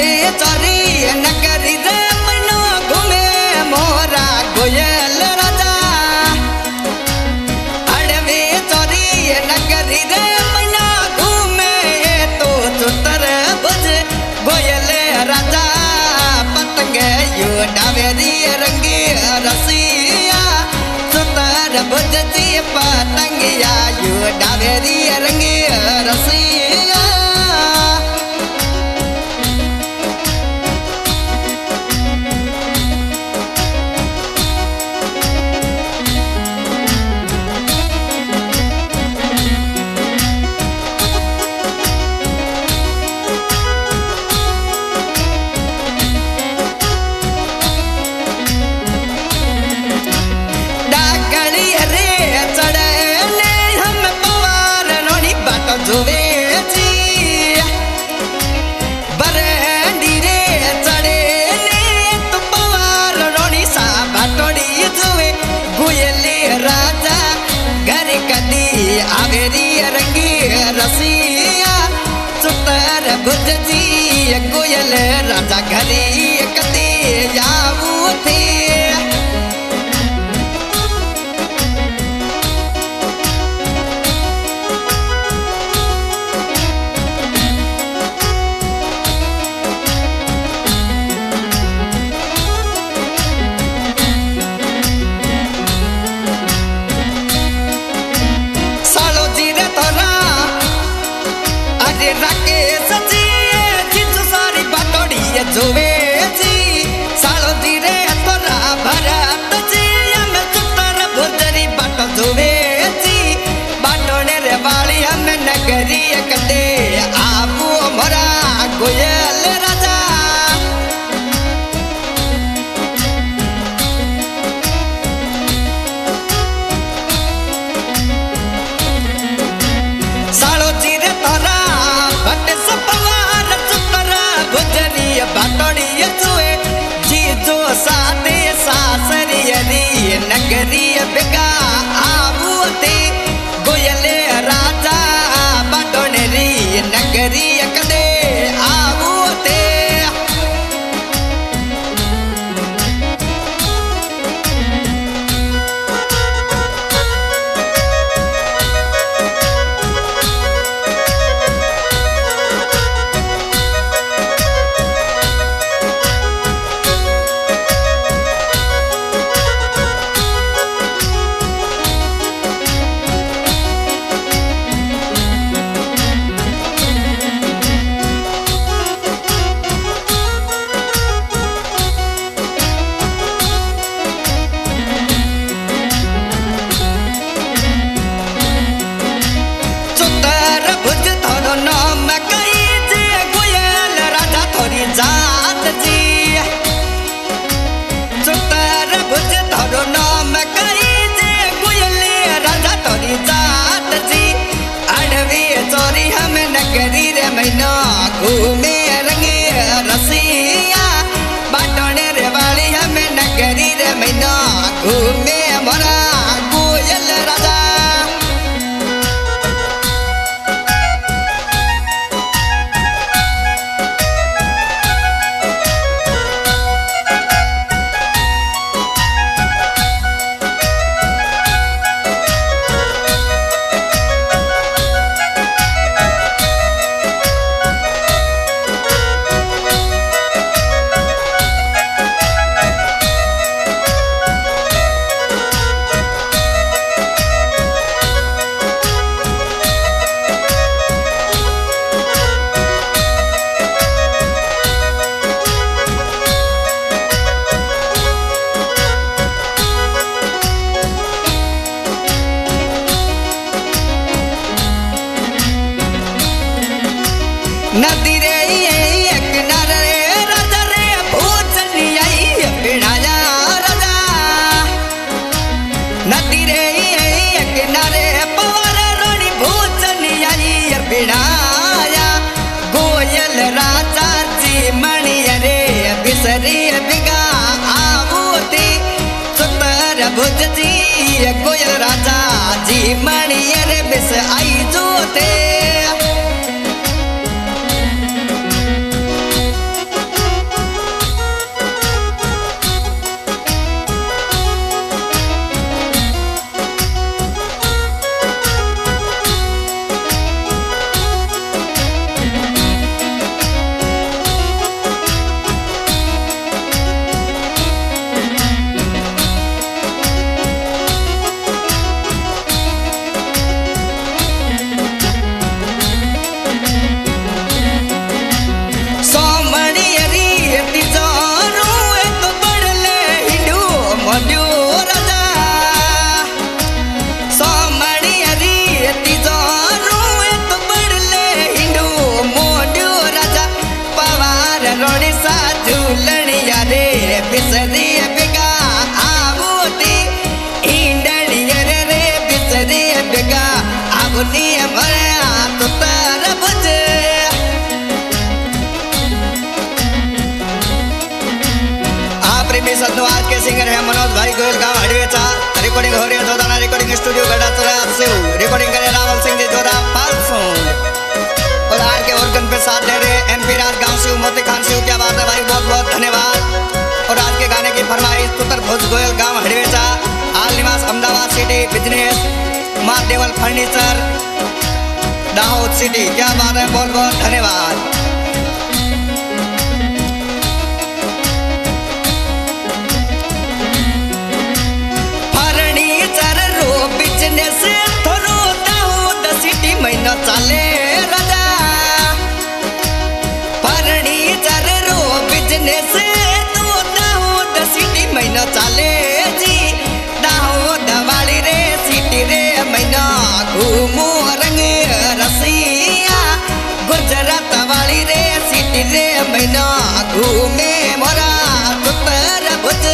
अड़वे चोरी नगरी रे मनो घूमे मोरा कोयल राजा अड़वे चोरी नगरी रे मनो घूमे तो चुतर बुझ कोयल राजा पतंग यू डावेरी रंगी रसिया चुतर बुझ जी पतंगिया यू डावेरी रंगी रसिया जुवे जी बरंडी रे चढ़े ने तो पवार रोनी सा भटोड़ी जुवे गुयले राजा घर कदी आवेरी रंगी रसिया सुतर भुज जी गुयल राजा घरी कदी जाऊ थे जुवे जी सालो जी रे तोरा भरत जी हम चुतर भुजरी बाट जुवे जी बाटोने रे वाली हम नगरी कदे आपू मोरा कोयल राजा सालो जी रे तोरा भट सपवार चुतर भुजरी बाटोड़ी जुए जी जो सादे सासरियरी नगरी बिगा आबू थे गोयले राजा बाटोनेरी नगरी कदे आबू थे महीना घूमे रंगे रसिया बाटोने रे वाली हमें नगरी रे महीना घूमे मोरा कोयल राजा नदी रे किनारे राजा रे भूचनी आई बिनाया राजा नदी रे किनारे पवार रोनी भूचनी आई बिनाया गोयल राजा जी मणि रे बिसरी बिगा आबूती सुतर भुज जी गोयल राजा जी मणि रे बिस आई जोते रोणी सा झूलणिया रे बिसरी बिगा आबूती इंडलिया रे बिसरी बिगा आबूती भरा तो तरबुज प्रेमी सद्नो आज के सिंगर है मनोज भाई गोयल गांव हड़वेचा रिकॉर्डिंग हो रही है जोदाना रिकॉर्डिंग स्टूडियो गढ़ाचरा से रिकॉर्डिंग करे रावल सिंह जी जोधा पालसों और आज के ऑर्गन पे साथ दे रहे एमपी राज गांव से मोती खान से क्या बात है भाई बहुत बहुत धन्यवाद। और आज के गाने की फरमाइश पुत्र भोज गोयल गांव हड़वेचा आल निवास अहमदाबाद सिटी बिजनेस मां देवल फर्नीचर दाहोद सिटी क्या बात है बहुत बहुत धन्यवाद। बिजनेस थोरो दाऊद सिटी महीना चाले राजा फर्नीचर रो बिजनेस तो दाऊद सिटी महीना चाले जी दाऊद वाली रे सिटी रे महीना घूमू रंग रसिया गुजरात वाली रे सिटी रे महीना घूमे मोरा उत्तर भुज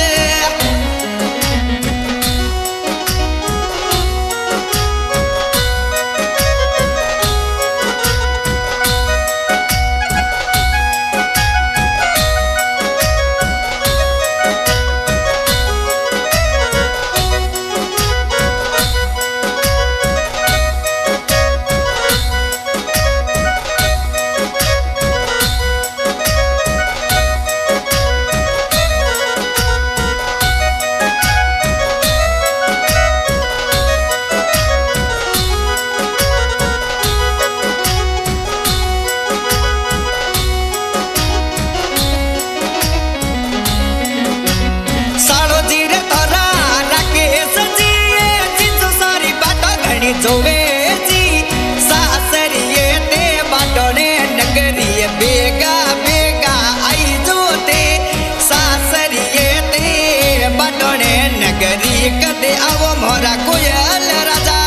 जोवे जी सासरिये ते बाटोने नगरी बेगा बेगा आई जोते सासरिये ते बाटोने नगरी कदे आवो मोरा कोयल राजा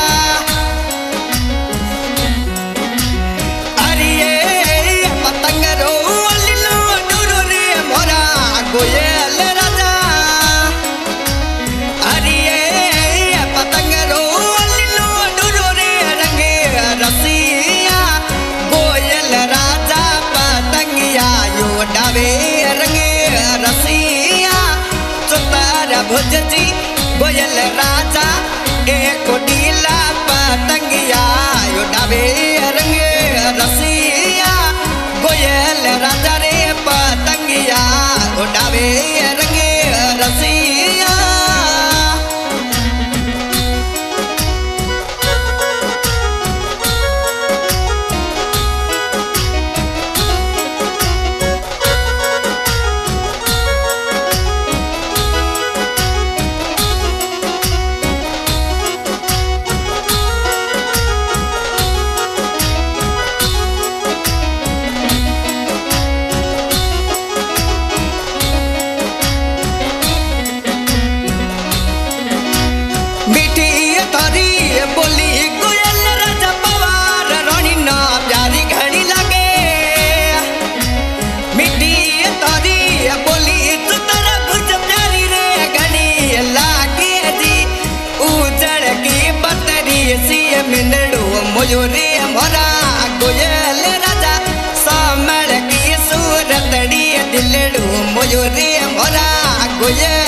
अरिये पतंग रो लिलो डुरो रे मोरा कोयल राजा अरिये पतंग रो रसिया गोयल राजा पतंगिया यो डावे रंगे रसिया सुतार भुज जी गोयल राजा एक डीला पतंगिया यो डावे रंगे रसिया गोयल राजा रे पतंगिया यो डावे रंगे रसिया बोली गोयल राजा पवार रोनी ना प्यारी घड़ी लगे मिट्टी तारी बोली तू तेरा भुज प्यारी रे घड़ी लागे जी उजड़ की बतरी सी मिंदड़ो मयूरी मोरा गोयल राजा सामड़ की सूरतड़ी दिलड़ो मयूरी मोरा गोयल